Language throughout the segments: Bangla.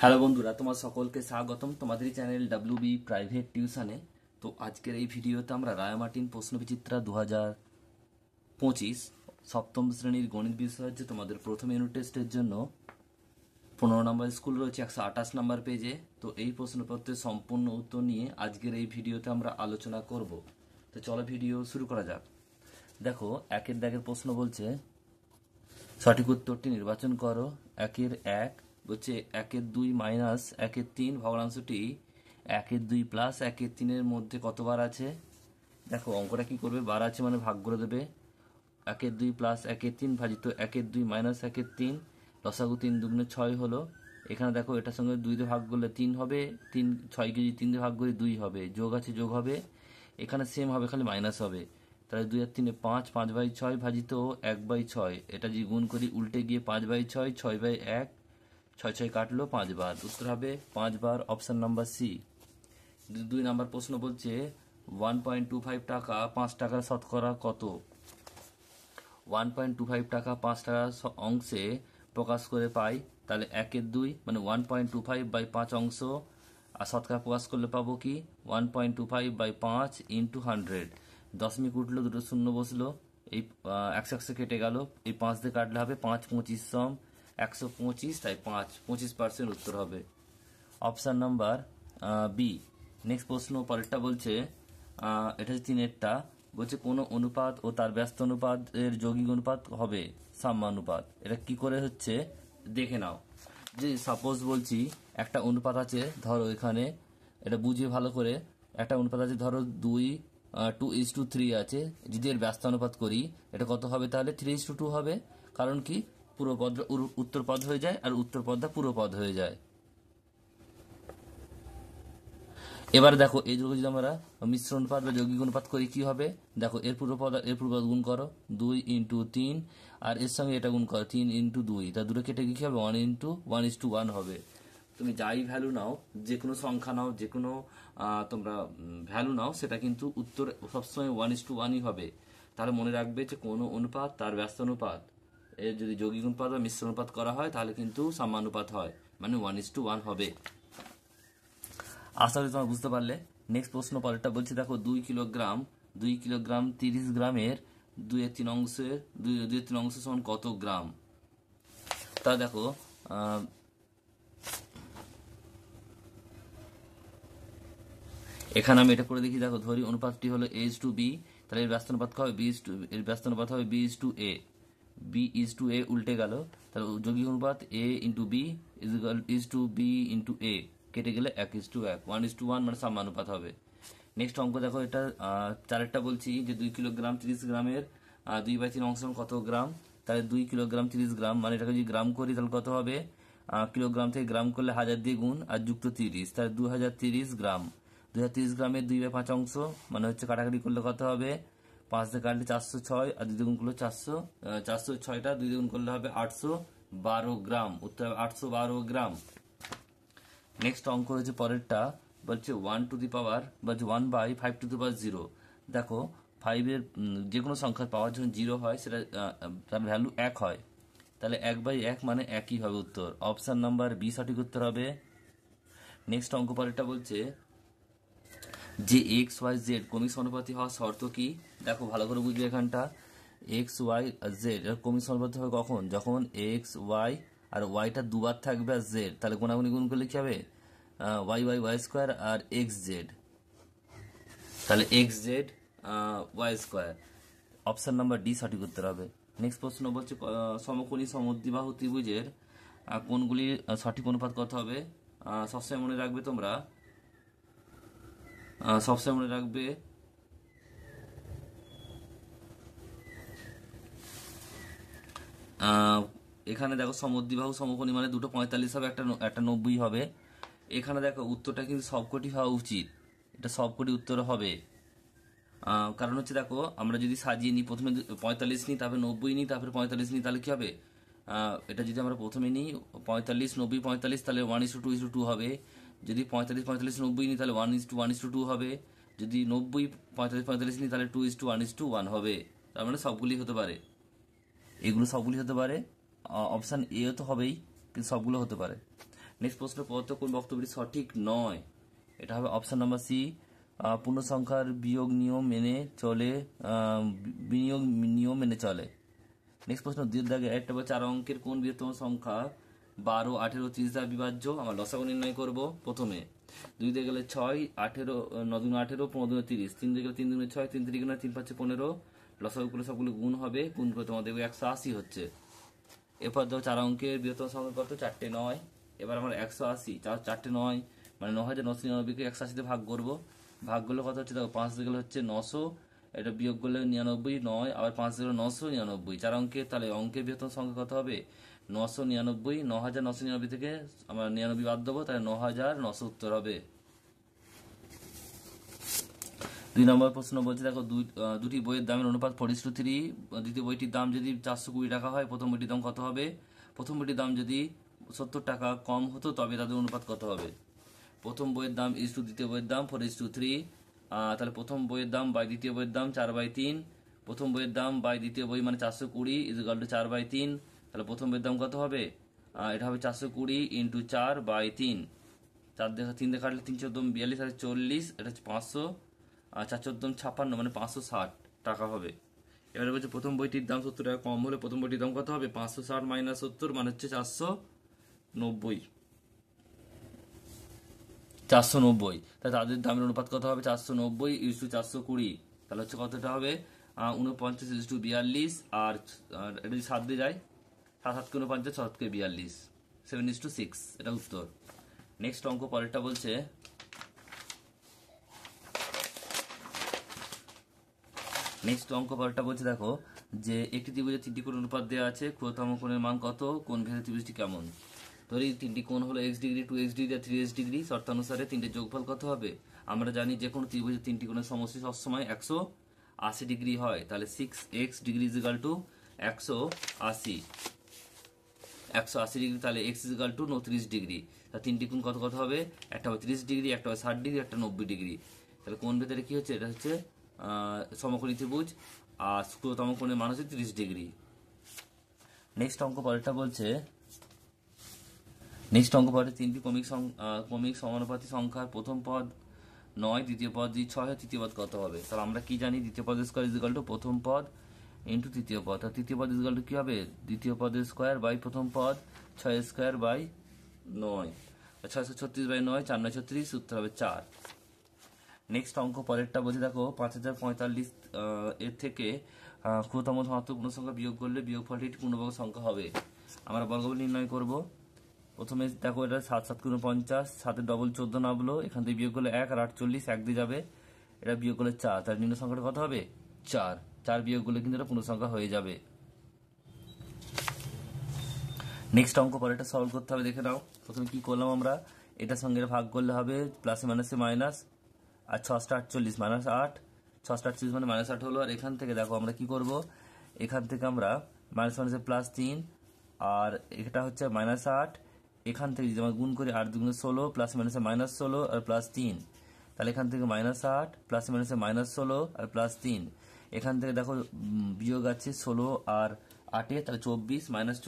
হ্যালো বন্ধুরা, তোমার সকলকে স্বাগতম তোমাদের চ্যানেল ডাব্লিউবি প্রাইভেট টিউশনে। তো আজকের এই ভিডিওতে আমরা রায়মার্টিন প্রশ্নবিচিত্রা 2025 সপ্তম শ্রেণীর গণিত বিষয় হচ্ছে তোমাদের প্রথম ইউনিট টেস্টের জন্য 15 নম্বর স্কুল রয়েছে 128 নম্বর পেজে। তো এই প্রশ্নপত্রের সম্পূর্ণ উত্তর নিয়ে আজকের এই ভিডিওতে আমরা আলোচনা করব। তো চলো ভিডিও শুরু করা যাক। দেখো, একের দাগের প্রশ্ন বলছে সঠিক উত্তরটি নির্বাচন করো। একের এক বলছে 1/2 মাইনাস 1/3 ভগ্নাংশটি 1/2 প্লাস 1/3 মধ্যে কতবার আছে। দেখো, অঙ্কটা কি করবে, বার আছে মানে ভাগ করে দেবে। 1/2 প্লাস 1/3 ভাজিত 1/2 মাইনাস 1/3, লসাগু 3 দুগুণে 6 হলো। এখানে দেখো, এটার সঙ্গে 2 দিয়ে ভাগ করলে 3 হবে, 6কে যদি 3 দিয়ে ভাগ করি 2 হবে, যোগ আছে যোগ হবে, এখানে সেম হবে, খালি মাইনাস হবে। তাহলে 2 আর 3 5, 5/6 ভাজিত 1/6, এটা যদি গুণ করি উল্টে গিয়ে 5/6, 6/1, 6 কাটলো 5 বার, উত্তর হবে 5 বার, অপশন নাম্বার সি। 2 নম্বর প্রশ্ন বলছে 1.25 টাকা 5 টাকার শতকরা কত। 1.25 টাকা 5 টাকার অংশে প্রকাশ করে পাই, তাহলে 1/2 মানে 1.25/5 অংশ, আর শতকরা প্রকাশ করলে পাবো কি 1.25/5 ইন্টু 100। দশমিক উঠলো, দুটো শূন্য বসলো, এই 100 কেটে গেল, এই 5 দিয়ে কাটলে হবে 5 25 সম 125, তাই 25% উত্তর হবে অপশান নাম্বার বি। নেক্সট প্রশ্ন পরেরটা বলছে এটা হচ্ছে 3-এরটা, বলছে কোনো অনুপাত ও তার ব্যস্ত অনুপাতের যৌগিক অনুপাত হবে সাম্যানুপাত। এটা কি করে হচ্ছে দেখে নাও। যে সাপোজ বলছি একটা অনুপাত আছে, ধরো এখানে এটা বুঝিয়ে ভালো করে, একটা অনুপাত আছে ধরো 2:3 আছে। যদি এর ব্যস্ত অনুপাত করি এটা কত হবে, তাহলে 3:2 হবে। কারণ কি, পুরো পদ উত্তর পদ হয়ে যায়, আর উত্তর পদটা পুরো পদ হয়ে যায়। এবারে দেখো, এই দুটো যদি আমরা মিশ্র অনুপাত বা যৌগিক অনুপাত করি কি হবে, দেখো এর পূর্বপদ এর পূর্বপদ গুণ করো 2 × 3, আর এর সঙ্গে এটা গুণ করো 3 × 2, তা দুটো কেটে কি হবে 1 × 1 হবে। তুমি যাই ভ্যালু নাও, যে কোনো সংখ্যা নাও, যে কোনো তোমরা ভ্যালু নাও, সেটা কিন্তু উত্তর সবসময় 1:1ই হবে। তাহলে মনে রাখবে যে কোনো অনুপাত তার ব্যস্ত অনুপাত এর যদি যৌগিক অনুপাত বা মিশ্র অনুপাত করা হয় তাহলে কিন্তু সাম্যানুপাত হয়, মানে 1:1 হবে। আশা করি তোমরা বুঝতে পারলে। নেক্সট প্রশ্ন পরেরটা বলছি, দেখো 2 কিলোগ্রাম 30 গ্রামের 2/3 অংশের 2/3 অংশ সমান কত গ্রাম। তা দেখো, এখানে আমি এটা করে দেখি। দেখো, ধরি অনুপাতটি হলো A:B, তাহলে এর ব্যস্ত অনুপাত হবে এর ব্যস্ত অনুপাত হবে B:A। B:A উল্টে গেল, তাহলে যৌগিক অনুপাত A × B B:A, কেটে গেলে 1:1, 1:1 মানে সাম্যানুপাত হবে। নেক্সট অঙ্ক দেখো, এটা 4-এরটা বলছি যে 2 কিলোগ্রাম 30 গ্রামের 2/3 অংশ কত গ্রাম। তাহলে 2 কিলোগ্রাম 30 গ্রাম মানে এটাকে যদি গ্রাম করি তাহলে কত হবে, কিলোগ্রাম থেকে গ্রাম করলে 1000 দিয়ে গুণ আর যুক্ত 30, তাহলে 2030 গ্রাম। 2030 গ্রামের 2/5 অংশ মানে হচ্ছে কাটাকাটি করলে কত হবে, 5 দিয়ে কাটলে 406, আর 2 দিয়ে গুণ করলে 406টা 2 দিয়ে গুণ করলে হবে 812 গ্রাম, উত্তর হবে 812 গ্রাম। নেক্সট অঙ্ক রয়েছে পরেরটা, বলছে 1/5 দেখো, 5-এর যে কোনো সংখ্যার পাওয়ার যখন 0 হয় সেটা তার ভ্যালু 1 হয়, তাহলে 1/1 মানে একই হবে উত্তর, অপশান নাম্বার বি সঠিক উত্তর হবে। নেক্সট অঙ্ক পরেরটা বলছে যে XYZ কমিক সমানুপাতি হওয়ার শর্ত কি। দেখো ভালো করে বুঝবে, এখানটা XYZ এর কমিক সমানুপাতি হবে কখন, যখন XY আর ওয়াইটা দুবার থাকবে আর জেড, তাহলে কোনাগুনি গুণ করলে কি হবে y² আর XZ, তাহলে XZ y², option number D সঠিক উত্তর হবে। নেক্সট প্রশ্ন বলছে সমকোণী সমদ্বিবাহু ত্রিভুজের কোণগুলির সঠিক অনুপাত কত হবে। সবসময় মনে রাখবে তোমরা, সবসময় মনে রাখবে এখানে দেখো সমদ্বিবাহু সমকোণী মানে দুটো 45 হবে, একটা 90 হবে। এখানে দেখো উত্তরটা কিন্তু সবকটি হওয়া উচিত, এটা সবকটি উত্তর হবে। কারণ হচ্ছে দেখো, আমরা যদি সাজিয়ে নিই, প্রথমে 45 নিই, তারপরে 90 নিই, তারপরে 45 নিই, তাহলে কি হবে, এটা যদি আমরা প্রথমে নিই 45 90 45, তাহলে 1:2:2 হবে। যদি 45 45 90 নিই তাহলে 1:1:2 হবে। যদি 90 45 45 নিই তাহলে 2:1:1 হবে। তার মানে সবগুলি হতে পারে, এগুলো সবগুলি হতে পারে। অপশান এ তো হবেই, কিন্তু সবগুলো হতে পারে। নেক্সট প্রশ্ন, প্রদত্ত কোন বক্তব্যটি সঠিক নয়? এটা হবে অপশন নাম্বার সি, পূর্ণ সংখ্যার বিয়োগ নিয়ম মেনে চলে, বিনিয়োগ নিয়ম মেনে চলে। নেক্সট প্রশ্ন, দুই দাগে একটা বা 4 অঙ্কের কোন বৃহত্তম সংখ্যা 12, 18, 30 দ্বারা বিভাজ্য? আমরা লসাগু নির্ণয় করব প্রথমে। 2 দিয়ে গেলে 6, 18, 9 দুগুণে 18, 15 দুগুণে 30, 3 দিয়ে গেলে 3 দুগুণে 6, 3 3 3 5 15, লসাগু করলে সবগুলো গুণ হবে, গুণ করে তোমাদের 180 হচ্ছে। এরপর দেখো 4 অঙ্কের বৃহত্তম সংখ্যা কত? 4টে 9। এবার আমরা 180, 4টে 9 মানে 9999কে 180 ভাগ করব। ভাগ করলে কত হচ্ছে দেখো, 5 দিয়ে গেলে হচ্ছে 900, এটা বিয়োগ করলে 99, 9 আবার 5 দিয়ে গেলে 999। 4 অঙ্কের, তাহলে অঙ্কের বৃহত্তম সংখ্যা কত হবে? 999। 9999 থেকে আমরা 99 বাদ দেবো, তাহলে 9900 উত্তর হবে। 2 নম্বর প্রশ্ন বলছে দেখো, দুটি বইয়ের দামের অনুপাত 4:3। দ্বিতীয় বইটির দাম যদি 420 টাকা হয়, প্রথম বইটির দাম কত হবে? প্রথম বইটির দাম যদি 70 টাকা কম হতো তবে তাদের অনুপাত কত হবে? প্রথম বইয়ের দাম ইস টু দ্বিতীয় বইয়ের দাম 4:3। তাহলে প্রথম বইয়ের দাম বাই দ্বিতীয় বইয়ের দাম 4/3। প্রথম বইয়ের দাম বাই দ্বিতীয় বই মানে 420 ইকুয়াল টু 4/3। তাহলে প্রথম বইয়ের দাম কত হবে? এটা হবে 420 ইন্টু 4/3। 3 দিয়ে কাটলে 3 14 42 আর 40, এটা হচ্ছে 500, আর 4 14 56 মানে 560 টাকা হবে। এবারে বলছে প্রথম বইটির দাম 70 টাকা কম হলে প্রথম বইটির দাম কত হবে? 560 মাইনাস 70 মানে হচ্ছে 490। 490, তাহলে তাদের দামের অনুপাত কত হবে? 490 ইস টু 420। তাহলে হচ্ছে কতটা হবে? 49 ইস টু 42, আর এটা যদি 7 দিয়ে যায়, 7 7 কে 49, 7 কে 42, 7:6, এটা উত্তর। নেক্সট অঙ্ক পরেরটা বলছে, দেখো যে একটি ত্রিভুজের 3টি কোণ অনুপাত দেওয়া আছে, ক্ষুদ্রতম কোণের মান কত? কোণ ভেদে ত্রিভুজটি কেমন? ধরি 3টি কোণ হলো x ডিগ্রি, 2x ডিগ্রি আর 3x ডিগ্রি। শর্তানুসারে 3টে যোগফল কত হবে? আমরা জানি যে কোনো ত্রিভুজের 3টি কোণের সমষ্টি সবসময় 180 ডিগ্রি হয়। তাহলে 6x degree is equal to 180, 180 degree, তাহলে x is equal to 39 degree. তাহলে 3টি কোণ কত কত হবে? একটা হবে 30 ডিগ্রি, একটা হবে 60 ডিগ্রি, একটা 90 ডিগ্রি। তাহলে কোণ ভেদে কি হচ্ছে? এটা হচ্ছে সমকোণী ত্রিভুজ, আর ক্ষুদ্রতম কোণের মান হচ্ছে 30 ডিগ্রি। নেক্সট অঙ্ক পরেরটা বলছে, তিনটি ক্রমিক সমানুপাতিক সংখ্যার প্রথম পদ 9, দ্বিতীয় পদ যদি 6 হয়, তৃতীয় পদ কত হবে? তাহলে আমরা কি জানি? দ্বিতীয় পদের স্কয়ার ইজ ইকুয়াল টু প্রথম পদ ইন্টু তৃতীয় পদ। আর তৃতীয় পদ ইজ ইকুয়াল টু কি হবে? দ্বিতীয় পদের স্কয়ার বাই প্রথম পদ, 6 স্কয়ার বাই 9, 636 বাই 9, 4 9 36, উত্তর হবে 4। নেক্সট অঙ্ক পরেরটা বলছে দেখো, 5045 এর থেকে ক্ষুদ্রতম ধনাত্মক পূর্ণ সংখ্যা বিয়োগ করলে বিয়োগফলটি পূর্ণবর্গ সংখ্যা হবে। আমরা বর্গমূল নির্ণয় করব। প্রথমে দেখো, এটা 7 7 × 50, 7 ডবল 14 নামলো, এখান থেকে বিয়োগ করলে 1 আর 48, 1 দিয়ে যাবে, এটা বিয়োগ করলে 4, তার নিম্ন সংখ্যাটা কত হবে? 4। 4 বিয়োগ করলে কিন্তু এটা পূর্ণ সংখ্যা হয়ে যাবে। নেক্সট অঙ্ক পরে এটা সলভ করতে হবে, দেখে নাও। প্রথমে কি করলাম আমরা? এটার সঙ্গে ভাগ করলে হবে প্লাসে মাইনাসে মাইনাস, আর 6 48 মাইনাস 8, 6 48 মানে মাইনাস 8 হলো। আর এখান থেকে দেখো আমরা কি করব, এখান থেকে আমরা মাইনাস মাইনাসে প্লাস 3, আর এটা হচ্ছে মাইনাস 8, এখান থেকে যদি আমরা গুণ করি 8 2 16, প্লাস মাইনাসে মাইনাস 16 আর প্লাস 3, তাহলে এখান থেকে মাইনাস 8, প্লাস মাইনাসে মাইনাস 16 আর প্লাস 3, এখান থেকে দেখো বিয়োগ আছে 16 আর 8, তাহলে 24, মাইনাস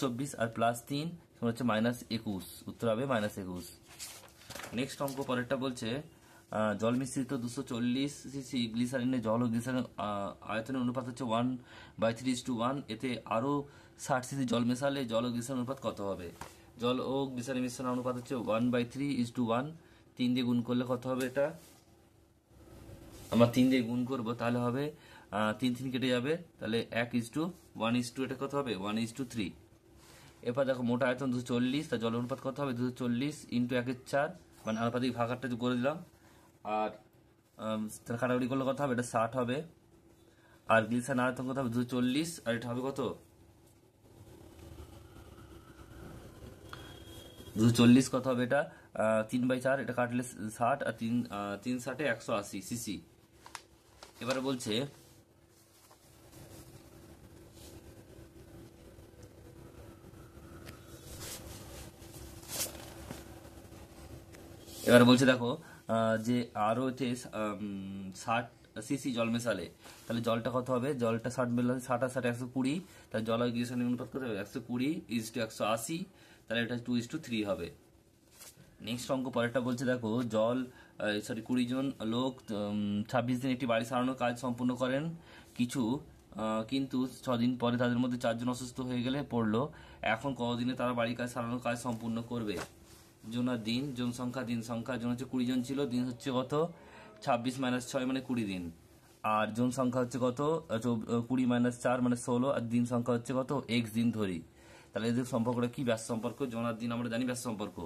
24 আর প্লাস 3 হচ্ছে মাইনাস 21, উত্তর হবে মাইনাস 21। নেক্সট অঙ্ক পরেরটা বলছে, জল মিশ্রিত 240 সিসি গ্লিসারিনের জল ও গ্লিসারিন আয়তনের অনুপাত হচ্ছে 1/3:1, এতে আরও 60 সিসি জল মেশালে জল ও গ্লিসারিন অনুপাত কত হবে? জল ও গ্লিসারিন মিশ্রণের অনুপাত হচ্ছে 1/3:1। 3 দিয়ে গুণ করলে কত হবে? এটা আমরা 3 দিয়ে গুণ করবো, তাহলে হবে 3 3 কেটে যাবে, তাহলে 1:1, এটা কত হবে? 1:3। এরপর দেখো মোটা আয়তন 240, তার জল অনুপাত কত হবে? 240 ইন্টু 1/4, মানে আনুপাতিক ভাগারটা করে দিলাম, আর কাটাকুটি করলে কত হবে? এটা 60 হবে। আর গ্লিসারিন আয়তন কত হবে? 240, আর এটা হবে কত? 240 কত হবে? এটা 3/4, এটা কাটলে 60, আর 3 60 180 সিসি। এবারে বলছে দেখো যে আরও এতে 60 সিসি জল মেশালে, তাহলে জলটা কত হবে? জলটা 60 মেশালে 60 আর 60 120, তাহলে জল আর গ্লিসারিন অনুপাত কত হবে? 120 ইজ টু 180, তাহলে এটা 2:3 হবে। নেক্সট অঙ্ক পরেরটা বলছে দেখো, 20 জন লোক 26 দিন একটি বাড়ি সারানোর কাজ সম্পূর্ণ করেন, কিন্তু 6 দিন পরে তাদের মধ্যে 4 জন অসুস্থ হয়ে গেলে পড়লো। এখন কতদিনে তারা বাড়ির কাজ সারানোর কাজ সম্পূর্ণ করবে? জন আর দিন, জন সংখ্যা দিন সংখ্যা। জন হচ্ছে 20 জন ছিল, দিন হচ্ছে কত? 26 - 6 মানে 20 দিন। আর জন সংখ্যা হচ্ছে কত? 20 - 4 মানে 16, আর দিন সংখ্যা হচ্ছে কত? x দিন ধরি। তাহলে এদের সম্পর্কটা কি? ব্যাস সম্পর্ক। জন আর দিন আমরা জানি ব্যাস সম্পর্ক।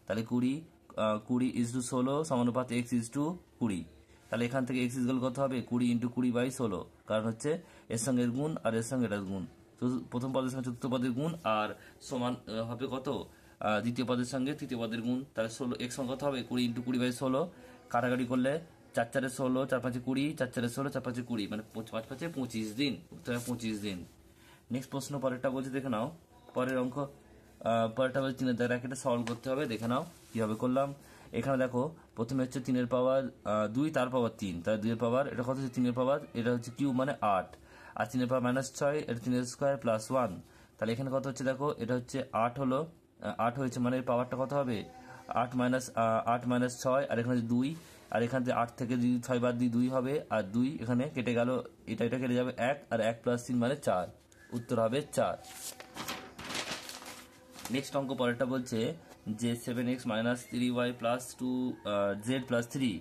তাহলে 20:16 সমানুপাত x:20। তাহলে এখান থেকে x ইকুয়াল কত হবে? 20 × 20/16, কারণ হচ্ছে এর সঙ্গে এর গুণ আর এর সঙ্গে এটার গুণ, তো প্রথম পদের সঙ্গে চতুর্থ পদের গুণ, আর সমান হবে কত? দ্বিতীয় পদের সঙ্গে তৃতীয় পদের গুণ। তাহলে 16 x সঙ্গে কত হবে? 20 × 20/16। কাটাকাটি করলে 4 × 4 = 16, 4 × 5 = 20, 4 × 4 = 16, 4 × 5 = 20, মানে 5 × 5 = 25 দিন। উত্তর 25 দিন। নেক্সট প্রশ্ন পরেরটা বলছে, দেখে নাও পরের অঙ্ক। পরেরটা বলছে 3 এর দ্বারা এটা সলভ করতে হবে। দেখে নাও কিভাবে করলাম। এখানে দেখো প্রথমে হচ্ছে 3 এর পাওয়ার 2, তার পাওয়ার 3, তার 2 এর পাওয়ার, এটা কত হচ্ছে? 3 এর পাওয়ার, এটা হচ্ছে কিউব মানে 8, আর 3 এর পাওয়ার -6, এটা 3 এর স্কোয়ার প্লাস 1। তাহলে এখানে কত হচ্ছে? দেখো এটা হচ্ছে 8 হলো, 8 হয়েছে, মানে এর পাওয়ারটা কত হবে? 8 - 6, আর এখানে 2, আর এখান থেকে 8 থেকে যদি 6 বাদ দিই 2 হবে, আর 2 এখানে কেটে গেল, এটা কেটে যাবে 1, আর 1 + 3 মানে 4। উত্তর হবে 4। নেক্সট অঙ্ক পরেরটা বলছে যে 7x - 3y + 2z + 3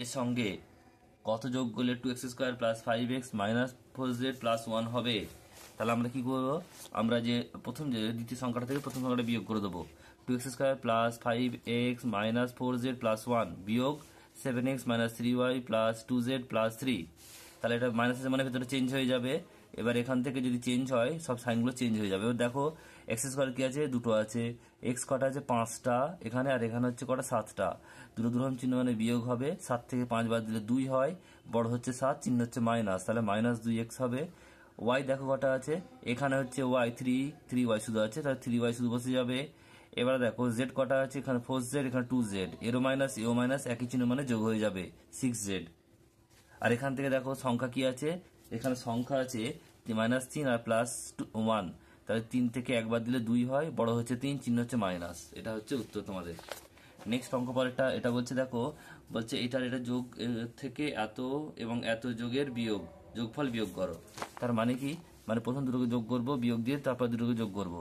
এর সঙ্গে কত যোগ করলে 2x² + 5x - 4z + 1 হবে? তাহলে আমরা কি করবো? আমরা যে দ্বিতীয় সংখ্যাটা থেকে প্রথম সংখ্যাটা বিয়োগ করে দেবো। 2x² + 5x - 4z + 1 বিয়োগ 7x - 3y + 2z + 3। তাহলে এটা মাইনাস আছে মানে ভেতরে চেঞ্জ হয়ে যাবে। এবার এখান থেকে যদি চেঞ্জ হয়, সব সাইনগুলো চেঞ্জ হয়ে যাবে। এবার দেখো x² কি আছে? দুটো আছে। x কটা আছে? 5টা এখানে, আর এখানে হচ্ছে কটা? 7টা। দুটো দুরকম চিহ্ন মানে বিয়োগ হবে। 7 থেকে 5 বাদ দিলে 2 হয়, বড় হচ্ছে 7, চিহ্ন হচ্ছে মাইনাস, তাহলে -2x হবে। y দেখো কটা আছে? এখানে হচ্ছে y 3y শুধু আছে, তাহলে 3y শুধু বসে যাবে। এবার দেখো z কটা আছে? এখানে 4z, এখানে 2z, এরও মাইনাস এও মাইনাস, একই চিহ্ন মানে যোগ হয়ে যাবে 6z। আর এখান থেকে দেখো সংখ্যা কি আছে? এখানে সংখ্যা আছে -3 আর +1, তাহলে 3 থেকে একবার দিলে 2 হয়, বড় হচ্ছে 3, চিহ্ন হচ্ছে মাইনাস। এটা হচ্ছে উত্তর তোমাদের। নেক্সট অঙ্ক পরেরটা, এটা বলছে দেখো, বলছে এটা যোগ থেকে এত এবং এত যোগের যোগফল বিয়োগ করো। তার মানে কি? মানে প্রথম দুটোকে যোগ করবো বিয়োগ দিয়ে, তারপর দুটোকে যোগ করব।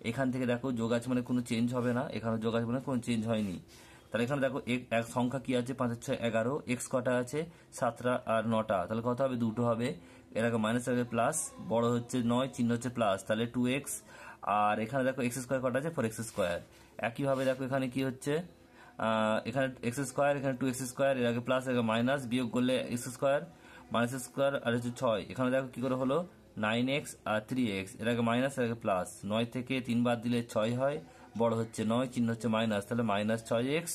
এখান থেকে দেখো যোগ আছে মানে কোনো চেঞ্জ হবে না, এখানে যোগ আছে মানে কোনো চেঞ্জ হয়নি। তাহলে এখানে দেখো এক সংখ্যা কি আছে? 5 × 6 = 11, এক্স কটা আছে? 7টা আর 9টা, তাহলে কত হবে? 2টো হবে। এর আগে মাইনাস আগে প্লাস, বড় হচ্ছে 9, চিহ্ন হচ্ছে প্লাস, তাহলে 2x। আর এখানে দেখো x² কটা আছে? 4x²। একইভাবে দেখো এখানে কি হচ্ছে? এখানে x², এখানে 2x², এর আগে প্লাস, এর আগে মাইনাস, বিয়োগ করলে x² -x², আর হচ্ছে 6। এখানে দেখো কি করে হলো? 9x আর 3x, এর আগে মাইনাস, এর আগে প্লাস, 9 থেকে 3 বাদ দিলে 6 হয়, বড় হচ্ছে 9, চিহ্ন হচ্ছে মাইনাস, তাহলে -6x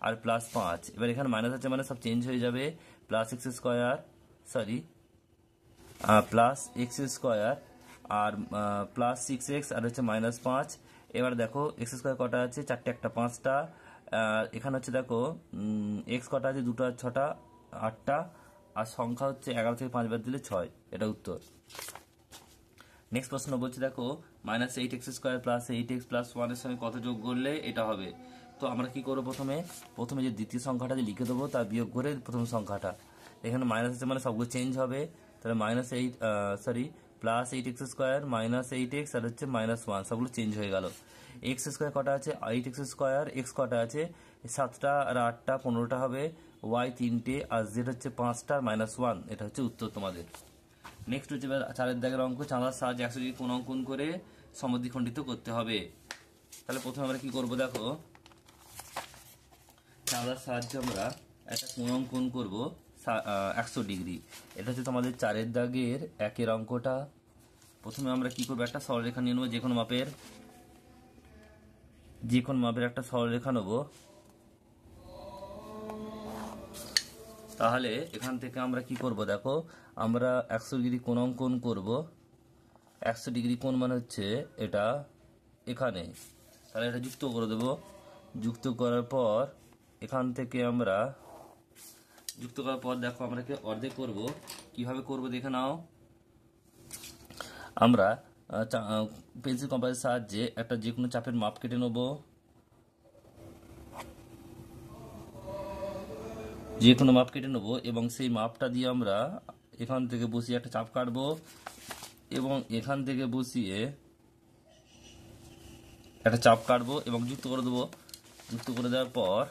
আর +5। এবার এখানে মাইনাস আছে মানে সব চেঞ্জ হয়ে যাবে, প্লাস x² আর +6x আর হচ্ছে -5। এবার দেখো x² কটা আছে? 4টে, একটা 5টা। এখানে হচ্ছে দেখো x কটা আছে? 2টা, 6টা, 8টা, আর সংখ্যা হচ্ছে 11 থেকে 5 বাদ দিলে 6। এটা উত্তর। নেক্সট প্রশ্ন বলছে দেখো, -8x² + 8x + 1 এর সঙ্গে কত যোগ করলে এটা হবে? তো আমরা কি করবো? প্রথমে যে দ্বিতীয় সংখ্যাটা যে লিখে দেবো, তার বিয়োগ করে প্রথম সংখ্যাটা। এখানে মাইনাস আছে মানে সবগুলো চেঞ্জ হবে, তাহলে +8x² -8x আর হচ্ছে -1, সবগুলো চেঞ্জ হয়ে গেল। x² কটা আছে? 8x², x কটা আছে? 7টা আর 8টা, 15টা হবে, y 3টে, আর z হচ্ছে 5টা, -1। এটা হচ্ছে উত্তর তোমাদের। নেক্সট হচ্ছে 4 দাগের অঙ্ক, চাঁদার সাহায্যে 100 কোণ অঙ্কন করে সমদ্বিখণ্ডিত করতে হবে। তাহলে প্রথমে আমরা কি করব? দেখো চাঁদার সাহায্যে আমরা একটা কোণ অঙ্কন করবো 100 ডিগ্রি। এটা হচ্ছে তোমাদের 4 দাগের 1 অঙ্কটা। প্রথমে আমরা কি করবো? একটা সরলরেখা নিয়ে নেবো, যে কোনো মাপের একটা সরলরেখা নেবো। তাহলে এখান থেকে আমরা কি করব? দেখো আমরা 100 ডিগ্রি কোণ অঙ্কন করব। 100 ডিগ্রি কোণ মানে হচ্ছে এটা এখানে, তাহলে এটা যুক্ত করে দেব। যুক্ত করার পর এখান থেকে আমরা দেখো আমরা অর্ধেক করব। কিভাবে করব দেখে নাও। আমরা পেন্সিল কম্পাসের সাহায্যে একটা যে কোনো চাপের মাপ কেটে নেব। যে কোনো মাপ কেটে নেব এবং সেই মাপটা দিয়ে আমরা এখান থেকে বসিয়ে একটা চাপ কাটবো এবং এখান থেকে বসিয়ে একটা চাপ কাটবো এবং যুক্ত করে দেবো। যুক্ত করে দেওয়ার পর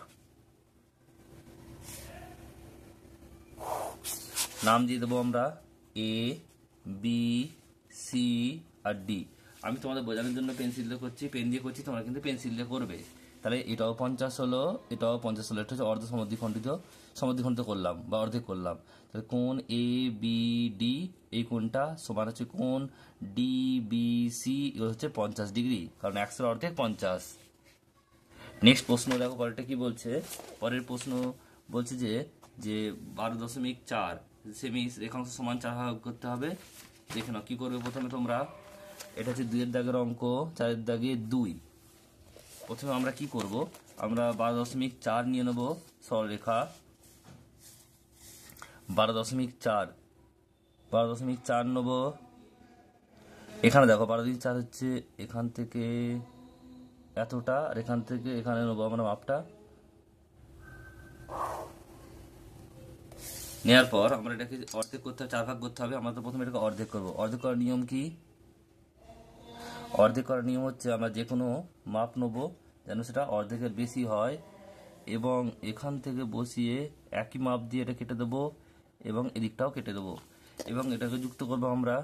নাম দিয়ে দেবো আমরা এ, বি, সি আর ডি। আমি তোমাদের বোঝানোর জন্য পেন্সিল দিয়ে করছি, পেন দিয়ে করছি, তোমরা কিন্তু পেন্সিল দিয়ে করবে। তাহলে এটাও 50 হলো, এটাও 50 হলো। এটা হচ্ছে অর্ধ সমদ্বিখণ্ডিত করলাম বা অর্ধেক করলাম। তাহলে কোণ এ বি ডি, এই কোণটা সমান হচ্ছে কোণ ডি বি সি, এগুলো হচ্ছে 50 ডিগ্রি, কারণ 100 অর্ধেক 50। নেক্সট প্রশ্ন দেখো পরেরটা কি বলছে। পরের প্রশ্ন বলছে যে 12.4 সেমি রেখাংশ সমান 4 ভাগ করতে হবে। দেখে নাও কি করবে। প্রথমে তোমরা, এটা হচ্ছে 2 এর দাগের অঙ্ক, 4 এর দাগে 2। প্রথমে আমরা কি করব, আমরা 12.4 নিয়ে নেব সরলরেখা। 12.4 নেব। এখানে দেখো 12.4 হচ্ছে এখান থেকে এতটা, আর এখান থেকে এখানে নেবো আমরা মাপটা। নেওয়ার পর আমরা এটাকে অর্ধেক করতে হবে, 4 ভাগ করতে হবে। আমরা তো প্রথমে এটাকে অর্ধেক করবো। অর্ধেক করার নিয়ম কি? অর্ধেক করার নিয়ম হচ্ছে আমরা যে কোনো মাপ নেবো যেন সেটা অর্ধেকের বেশি হয়, এবং এখান থেকে বসিয়ে একই মাপ দিয়ে এটা কেটে দেবো এবং এদিকটাও কেটে দেবো এবং এটাকে যুক্ত করবো আমরা।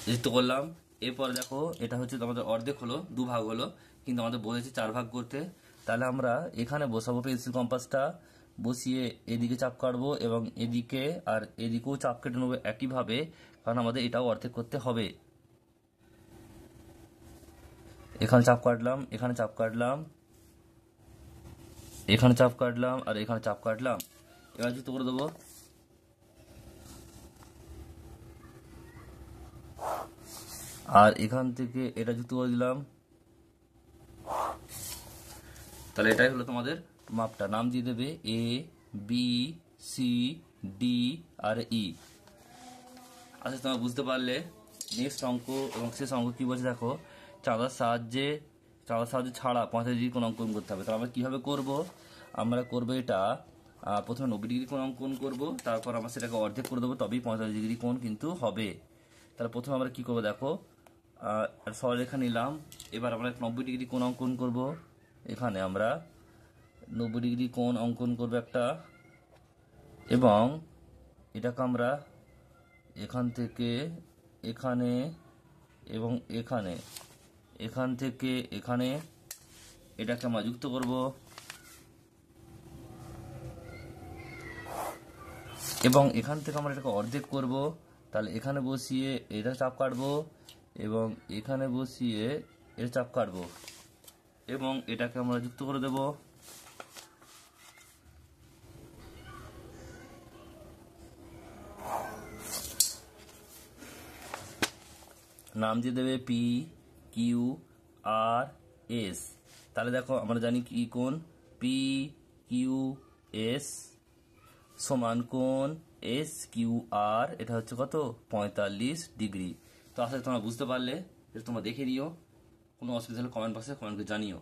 যুক্ত করলাম। এরপরে দেখো এটা হচ্ছে আমাদের অর্ধেক হলো, 2 ভাগ হলো, কিন্তু আমাদের বলেছে 4 ভাগ করতে। তাহলে আমরা এখানে বসাবো পেন্সিল কম্পাসটা, বসিয়ে এদিকে চাপ কাটবো এবং এদিকে আর এদিকেও চাপ কেটে নেবো একইভাবে, কারণ আমাদের এটাও অর্ধেক করতে হবে। এখানে চাপ কাটলাম, এখানে চাপ কাটলাম, এখানে চাপ কাটলাম আর এখানে চাপ কাটলাম। এবার যুক্ত করে দেবো। আর এখান থেকে এটা যুক্ত করে দিলাম। তাহলে এটাই হলো তোমাদের মাপটা। নাম দিয়ে দেবে এ, বি, সি, ডি আর ই। আচ্ছা, তোমরা বুঝতে পারলে। নেক্সট অঙ্ক এবং শেষ অঙ্ক কি বলছে দেখো। চাঁদার সাহায্যে ছাড়া 45 ডিগ্রি কোণ অঙ্কন করতে হবে। তো আমরা কিভাবে করব? আমরা করবো এটা, প্রথমে 90 ডিগ্রি কোণ অঙ্কন করব, তারপর আমরা সেটাকে অর্ধেক করে দেবো, তবেই 45 ডিগ্রি কোণ কিন্তু হবে। তাহলে প্রথমে আমরা কি করবো দেখো, সরলরেখা নিলাম। এবার আমরা 90 ডিগ্রি কোণ অঙ্কন করব। এখানে আমরা 90 ডিগ্রি কোণ অঙ্কন করবো একটা, এবং এটাকে আমরা এখান থেকে এখানে এবং এখানে, এখান থেকে এখানে এটাকে আমরা যুক্ত করব এবং এখান থেকে আমরা এটাকে অর্ধেক করব। তাহলে এখানে বসিয়ে এটা চাপ কাটবো এবং এখানে বসিয়ে এটা চাপ কাটবো এবং এটাকে আমরা যুক্ত করে দেব। নাম দিয়ে দেবে পি, কিউ, আর, এস। তাহলে দেখো আমরা জানি কি কোণ পি কিউ এস সমান কোণ এস কিউ আর, এটা হচ্ছে কত 45 ডিগ্রি। তো আসলে তোমরা বুঝতে পারলে, এটা তোমরা দেখে নিও। কোনো অসুবিধা হলে কমেন্ট বক্সে কমেন্ট করে জানিও।